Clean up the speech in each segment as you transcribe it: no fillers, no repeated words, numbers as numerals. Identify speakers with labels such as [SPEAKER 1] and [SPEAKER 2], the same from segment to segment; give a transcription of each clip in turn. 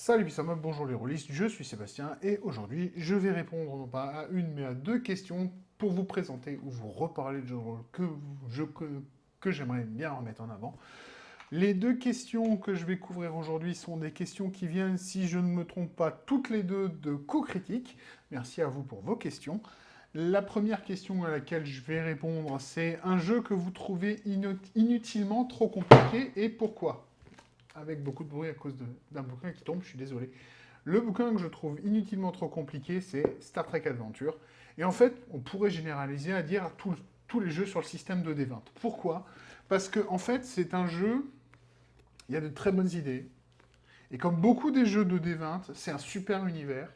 [SPEAKER 1] Salut Bissama, bonjour les rôlistes, je suis Sébastien et aujourd'hui je vais répondre non pas à une mais à deux questions pour vous présenter ou vous reparler de jeux de rôle que j'aimerais bien remettre en avant. Les deux questions que je vais couvrir aujourd'hui sont des questions qui viennent, si je ne me trompe pas, toutes les deux de Co-Critique. Merci à vous pour vos questions. La première question à laquelle je vais répondre, c'est un jeu que vous trouvez inutilement trop compliqué et pourquoi? Avec beaucoup de bruit à cause d'un bouquin qui tombe, je suis désolé. Le bouquin que je trouve inutilement trop compliqué, c'est Star Trek Adventure. Et en fait, on pourrait généraliser à dire tous les jeux sur le système de D20. Pourquoi? Parce que, en fait, c'est un jeu, il y a de très bonnes idées. Et comme beaucoup des jeux de D20, c'est un super univers.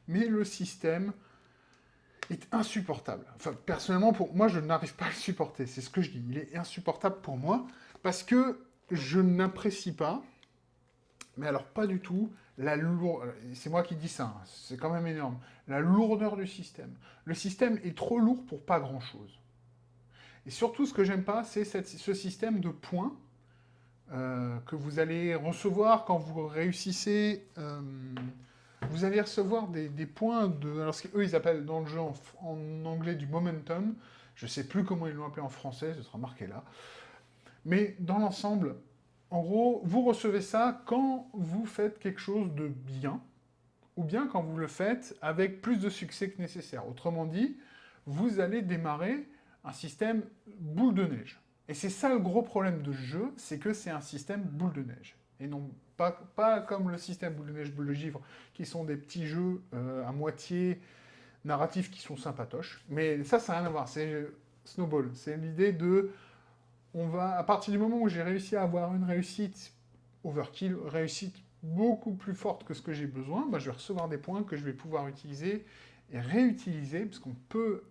[SPEAKER 1] Mais le système est insupportable. Enfin, personnellement, pour moi, je n'arrive pas à le supporter. C'est ce que je dis. Il est insupportable pour moi parce que je n'apprécie pas, mais alors pas du tout, c'est moi qui dis ça, hein, c'est quand même énorme, la lourdeur du système. Le système est trop lourd pour pas grand-chose. Et surtout, ce que j'aime pas, c'est ce système de points que vous allez recevoir quand vous réussissez. Vous allez recevoir des points de... Alors, eux, ils appellent dans le jeu en anglais du momentum. Je ne sais plus comment ils l'ont appelé en français, ce sera marqué là. Mais dans l'ensemble, en gros, vous recevez ça quand vous faites quelque chose de bien, ou bien quand vous le faites avec plus de succès que nécessaire. Autrement dit, vous allez démarrer un système boule de neige. Et c'est ça le gros problème de ce jeu, c'est que c'est un système boule de neige. Et non pas comme le système boule de neige, boule de givre, qui sont des petits jeux à moitié narratifs qui sont sympatoches. Mais ça n'a rien à voir, c'est Snowball. C'est l'idée de à partir du moment où j'ai réussi à avoir une réussite overkill, réussite beaucoup plus forte que ce que j'ai besoin, bah, je vais recevoir des points que je vais pouvoir utiliser et réutiliser, parce qu'on peut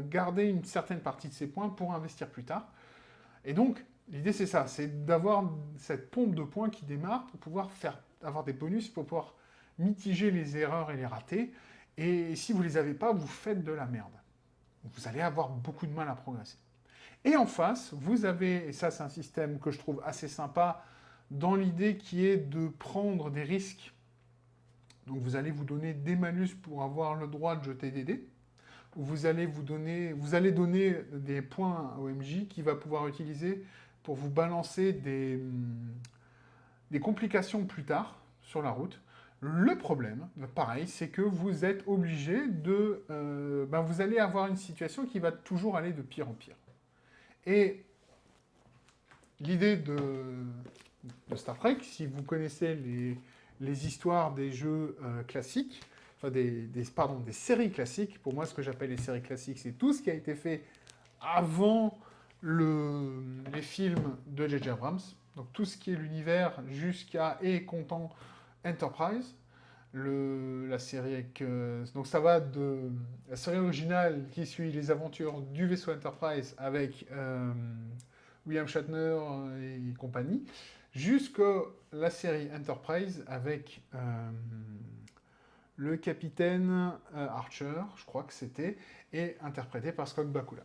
[SPEAKER 1] garder une certaine partie de ces points pour investir plus tard. Et donc, l'idée c'est ça, c'est d'avoir cette pompe de points qui démarre pour pouvoir avoir des bonus, pour pouvoir mitiger les erreurs et les ratés. Et si vous ne les avez pas, vous faites de la merde. Vous allez avoir beaucoup de mal à progresser. Et en face, vous avez, et ça c'est un système que je trouve assez sympa, dans l'idée qui est de prendre des risques. Donc vous allez vous donner des malus pour avoir le droit de jeter des dés. Vous allez donner des points au MJ qui va pouvoir utiliser pour vous balancer des complications plus tard sur la route. Le problème, pareil, c'est que vous êtes obligé de... vous allez avoir une situation qui va toujours aller de pire en pire. Et l'idée de Star Trek, si vous connaissez les histoires des jeux classiques, enfin des séries classiques, pour moi ce que j'appelle les séries classiques, c'est tout ce qui a été fait avant les films de J.J. Abrams, donc tout ce qui est l'univers jusqu'à et comptant Enterprise, la série avec... donc ça va de la série originale qui suit les aventures du vaisseau Enterprise avec William Shatner et compagnie, jusqu'à la série Enterprise avec le capitaine Archer, je crois que c'était, et interprété par Scott Bakula.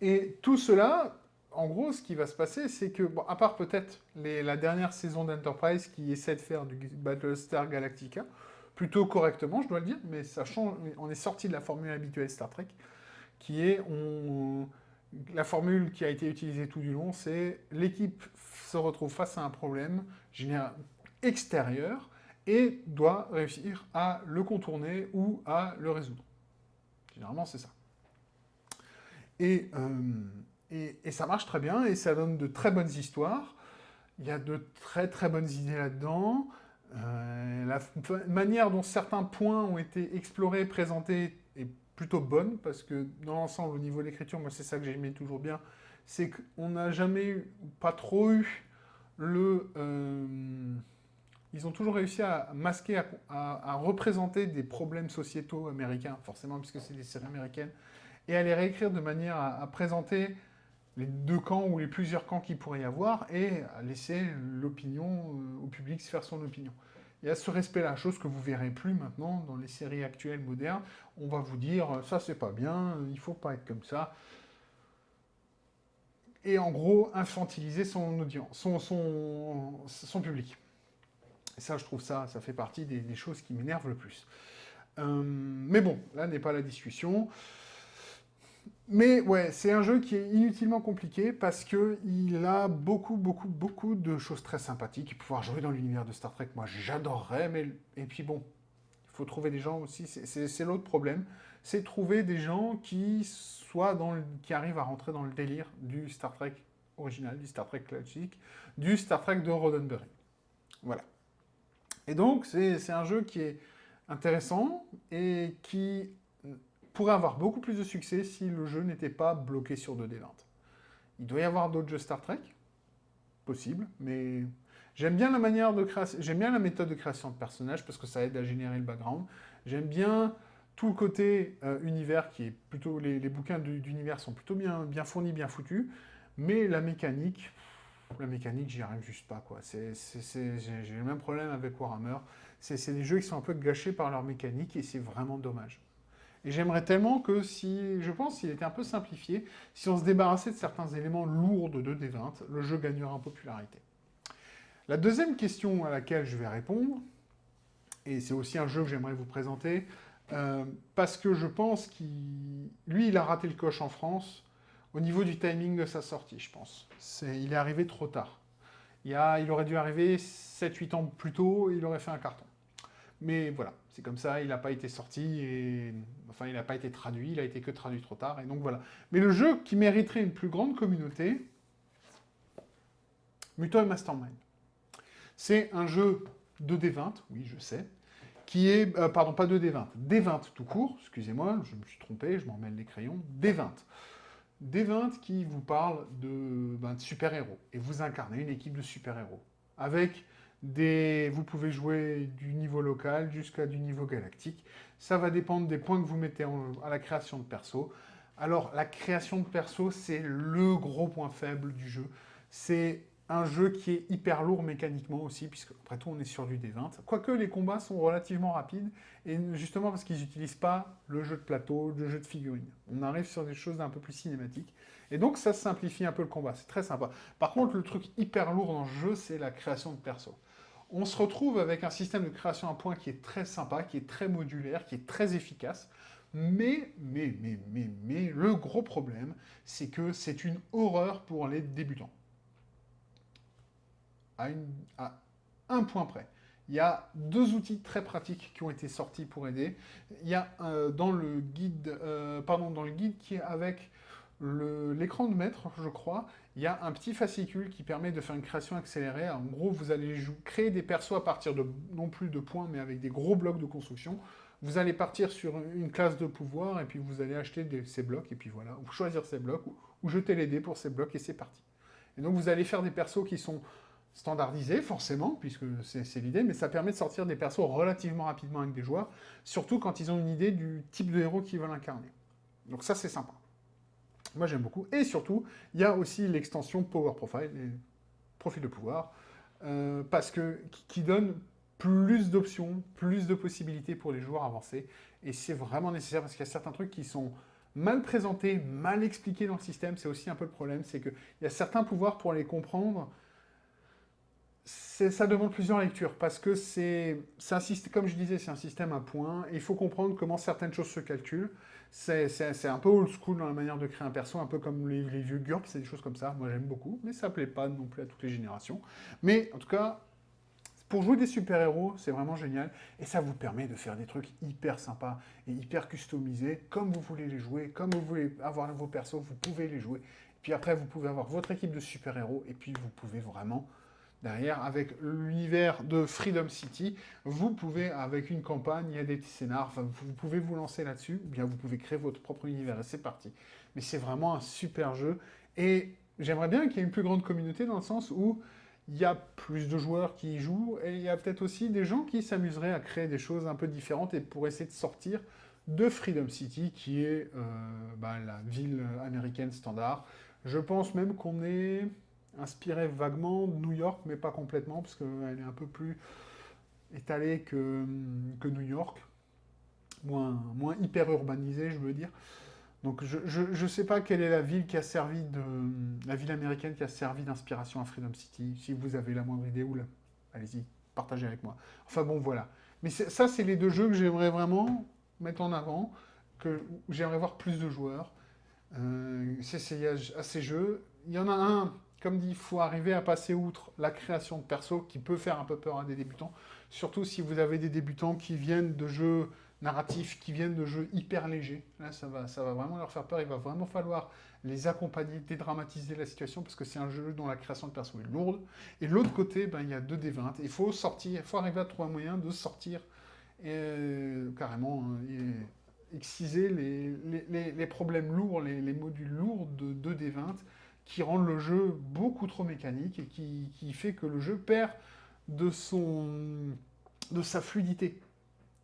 [SPEAKER 1] Et tout cela, en gros, ce qui va se passer, c'est que, bon, à part peut-être la dernière saison d'Enterprise qui essaie de faire du Battlestar Galactica, plutôt correctement, je dois le dire, mais ça change, on est sorti de la formule habituelle Star Trek, qui est, la formule qui a été utilisée tout du long, c'est l'équipe se retrouve face à un problème extérieur et doit réussir à le contourner ou à le résoudre. Généralement, c'est ça. Et ça marche très bien, et ça donne de très bonnes histoires. Il y a de très très bonnes idées là-dedans. La manière dont certains points ont été explorés, présentés, est plutôt bonne, parce que dans l'ensemble, au niveau de l'écriture, moi c'est ça que j'aimais toujours bien, c'est qu'on n'a jamais eu, pas trop eu, ils ont toujours réussi à masquer, à représenter des problèmes sociétaux américains, forcément, puisque c'est des séries américaines, et à les réécrire de manière à présenter les deux camps ou les plusieurs camps qu'il pourrait y avoir, et à laisser l'opinion au public se faire son opinion. Il y a ce respect-là, chose que vous verrez plus maintenant dans les séries actuelles modernes. On va vous dire, ça c'est pas bien, il faut pas être comme ça. Et en gros, infantiliser son audience, son public. Et ça, je trouve ça fait partie des choses qui m'énervent le plus. Mais bon, là n'est pas la discussion. Mais ouais, c'est un jeu qui est inutilement compliqué parce que il a beaucoup, beaucoup, beaucoup de choses très sympathiques. Pouvoir jouer dans l'univers de Star Trek, moi j'adorerais, mais... Et puis bon, il faut trouver des gens aussi, c'est l'autre problème, c'est trouver des gens qui qui arrivent à rentrer dans le délire du Star Trek original, du Star Trek classique, du Star Trek de Roddenberry. Voilà. Et donc, c'est un jeu qui est intéressant et qui pourrait avoir beaucoup plus de succès si le jeu n'était pas bloqué sur 2D20. Il doit y avoir d'autres jeux Star Trek, possible, mais j'aime bien la manière de création, j'aime bien la méthode de création de personnages parce que ça aide à générer le background. J'aime bien tout le côté univers qui est plutôt, les bouquins d'univers sont plutôt bien fournis, bien foutus, mais la mécanique, j'y arrive juste pas, quoi. J'ai le même problème avec Warhammer. C'est des jeux qui sont un peu gâchés par leur mécanique et c'est vraiment dommage. Et j'aimerais tellement que je pense s'il était un peu simplifié, si on se débarrassait de certains éléments lourds de 2D20, le jeu gagnerait en popularité. La deuxième question à laquelle je vais répondre, et c'est aussi un jeu que j'aimerais vous présenter, parce que je pense il a raté le coche en France au niveau du timing de sa sortie, je pense. Il est arrivé trop tard. Il aurait dû arriver 7-8 ans plus tôt, et il aurait fait un carton. Mais voilà, c'est comme ça, il n'a pas été sorti, enfin il n'a pas été traduit, il a été que traduit trop tard, et donc voilà. Mais le jeu qui mériterait une plus grande communauté, Mutant Mastermind. C'est un jeu de D20, oui je sais, qui est, pardon, pas de D20, D20 tout court, excusez-moi, je me suis trompé, je m'en mêle les crayons, D20. D20 qui vous parle de super-héros, et vous incarnez une équipe de super-héros, avec vous pouvez jouer du niveau local jusqu'à du niveau galactique. Ça va dépendre des points que vous mettez à la création de perso. Alors, la création de perso, c'est le gros point faible du jeu. C'est un jeu qui est hyper lourd mécaniquement aussi, puisque après tout, on est sur du D20. Quoique les combats sont relativement rapides, et justement parce qu'ils n'utilisent pas le jeu de plateau, le jeu de figurines. On arrive sur des choses un peu plus cinématiques. Et donc, ça simplifie un peu le combat. C'est très sympa. Par contre, le truc hyper lourd dans le jeu, c'est la création de perso. On se retrouve avec un système de création à points qui est très sympa, qui est très modulaire, qui est très efficace. Mais, le gros problème, c'est que c'est une horreur pour les débutants. À un point près. Il y a 2 outils très pratiques qui ont été sortis pour aider. Il y a dans le guide qui est avec l'écran de maître, je crois, il y a un petit fascicule qui permet de faire une création accélérée. En gros, vous allez créer des persos à partir de, non plus de points, mais avec des gros blocs de construction. Vous allez partir sur une classe de pouvoir, et puis vous allez acheter ces blocs, et puis voilà, ou choisir ces blocs, ou jeter les dés pour ces blocs, et c'est parti. Et donc vous allez faire des persos qui sont standardisés, forcément, puisque c'est l'idée, mais ça permet de sortir des persos relativement rapidement avec des joueurs, surtout quand ils ont une idée du type de héros qu'ils veulent incarner. Donc ça, c'est sympa. Moi, j'aime beaucoup. Et surtout, il y a aussi l'extension Power Profile, les profils de pouvoir, qui donne plus d'options, plus de possibilités pour les joueurs avancés. Et c'est vraiment nécessaire parce qu'il y a certains trucs qui sont mal présentés, mal expliqués dans le système. C'est aussi un peu le problème, c'est qu'il y a certains pouvoirs pour les comprendre. Ça demande plusieurs lectures parce que comme je disais, c'est un système à points et il faut comprendre comment certaines choses se calculent. C'est un peu old school dans la manière de créer un perso, un peu comme les vieux GURPS, c'est des choses comme ça. Moi j'aime beaucoup, mais ça ne plaît pas non plus à toutes les générations. Mais en tout cas, pour jouer des super-héros, c'est vraiment génial et ça vous permet de faire des trucs hyper sympas et hyper customisés, comme vous voulez les jouer, comme vous voulez avoir vos persos, vous pouvez les jouer. Puis après, vous pouvez avoir votre équipe de super-héros et puis vous pouvez vraiment... Derrière, avec l'univers de Freedom City, vous pouvez, avec une campagne, il y a des petits scénars, enfin, vous pouvez vous lancer là-dessus, ou bien vous pouvez créer votre propre univers, et c'est parti. Mais c'est vraiment un super jeu, et j'aimerais bien qu'il y ait une plus grande communauté, dans le sens où il y a plus de joueurs qui y jouent, et il y a peut-être aussi des gens qui s'amuseraient à créer des choses un peu différentes, et pour essayer de sortir de Freedom City, qui est la ville américaine standard. Je pense même qu'on est... inspiré vaguement de New York, mais pas complètement, parce qu'elle est un peu plus étalée que New York, moins hyper urbanisée, je veux dire. Donc je sais pas quelle est la ville qui a servi la ville américaine qui a servi d'inspiration à Freedom City. Si vous avez la moindre idée, allez-y, partager avec moi. Enfin bon, voilà. Mais ça, c'est les deux jeux que j'aimerais vraiment mettre en avant, que j'aimerais voir plus de joueurs s'essayer à ces jeux. Il y en a un, comme dit, il faut arriver à passer outre la création de perso qui peut faire un peu peur à des débutants. Surtout si vous avez des débutants qui viennent de jeux narratifs, qui viennent de jeux hyper légers. Là, ça va vraiment leur faire peur. Il va vraiment falloir les accompagner, dédramatiser la situation, parce que c'est un jeu dont la création de perso est lourde. Et de l'autre côté, ben, il y a 2D20. Il faut sortir, il faut arriver à trouver un moyen de sortir carrément exciser les problèmes lourds, les modules lourds de 2D20 qui rendent le jeu beaucoup trop mécanique et qui fait que le jeu perd de sa fluidité.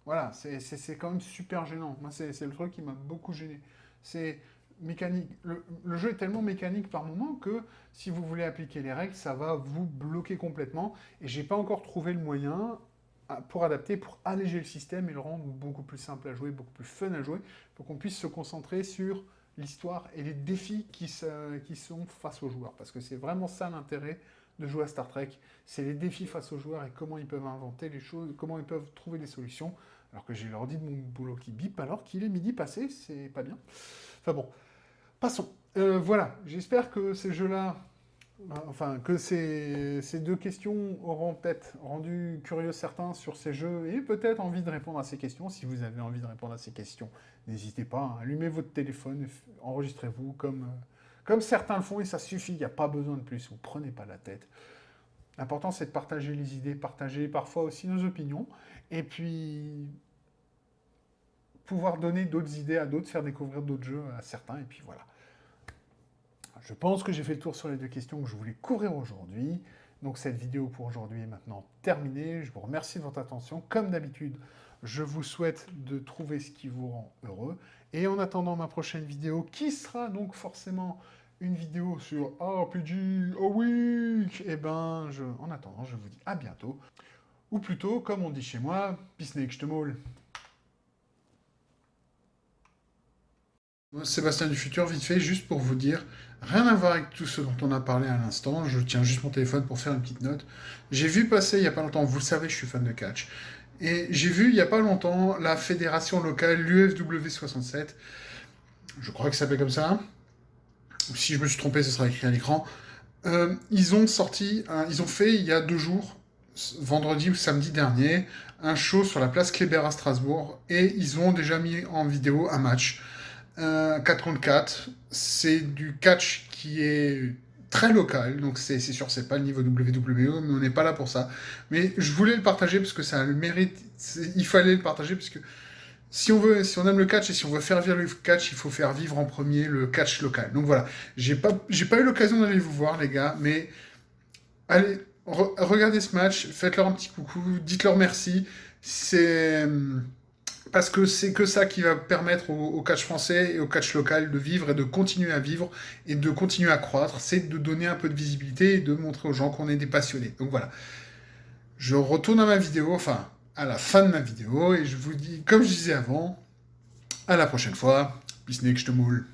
[SPEAKER 1] Voilà, c'est quand même super gênant. Moi, c'est le truc qui m'a beaucoup gêné. C'est mécanique. Le jeu est tellement mécanique par moment que si vous voulez appliquer les règles, ça va vous bloquer complètement. Et j'ai pas encore trouvé le moyen pour adapter, pour alléger le système et le rendre beaucoup plus simple à jouer, beaucoup plus fun à jouer, pour qu'on puisse se concentrer sur l'histoire et les défis qui sont face aux joueurs. Parce que c'est vraiment ça l'intérêt de jouer à Star Trek, c'est les défis face aux joueurs et comment ils peuvent inventer les choses, comment ils peuvent trouver des solutions, alors que j'ai l'ordi de mon boulot qui bip alors qu'il est midi passé, c'est pas bien. Enfin bon, passons. Voilà, j'espère que ces jeux-là, enfin, que ces deux questions auront peut-être rendu curieux certains sur ces jeux et peut-être envie de répondre à ces questions. Si vous avez envie de répondre à ces questions, n'hésitez pas, hein, allumez votre téléphone, enregistrez-vous comme certains le font et ça suffit, il n'y a pas besoin de plus, vous prenez pas la tête. L'important c'est de partager les idées, partager parfois aussi nos opinions et puis pouvoir donner d'autres idées à d'autres, faire découvrir d'autres jeux à certains et puis voilà. Je pense que j'ai fait le tour sur les deux questions que je voulais couvrir aujourd'hui. Donc cette vidéo pour aujourd'hui est maintenant terminée. Je vous remercie de votre attention. Comme d'habitude, je vous souhaite de trouver ce qui vous rend heureux. Et en attendant ma prochaine vidéo, qui sera donc forcément une vidéo sur RPG a Week, et ben, en attendant, je vous dis à bientôt. Ou plutôt, comme on dit chez moi, peace next to all. Sébastien du futur, vite fait, juste pour vous dire, rien à voir avec tout ce dont on a parlé à l'instant, je tiens juste mon téléphone pour faire une petite note. J'ai vu passer il n'y a pas longtemps, vous le savez, je suis fan de catch, et j'ai vu il n'y a pas longtemps la fédération locale, l'UFW 67, je crois que ça s'appelle comme ça, si je me suis trompé, ce sera écrit à l'écran, ils ont fait il y a 2 jours, vendredi ou samedi dernier, un show sur la place Kléber à Strasbourg, et ils ont déjà mis en vidéo un match. 4 contre 4, c'est du catch qui est très local, donc c'est sûr, c'est pas le niveau WWE, mais on n'est pas là pour ça. Mais je voulais le partager parce que ça a le mérite, il fallait le partager parce que si on aime le catch et si on veut faire vivre le catch, il faut faire vivre en premier le catch local. Donc voilà, j'ai pas eu l'occasion d'aller vous voir les gars, mais allez, regardez ce match, faites-leur un petit coucou, dites-leur merci, c'est... Parce que c'est que ça qui va permettre au catch français et au catch local de vivre et de continuer à vivre et de continuer à croître. C'est de donner un peu de visibilité et de montrer aux gens qu'on est des passionnés. Donc voilà. Je retourne à ma vidéo, enfin à la fin de ma vidéo, et je vous dis, comme je disais avant, à la prochaine fois. Peace next to all.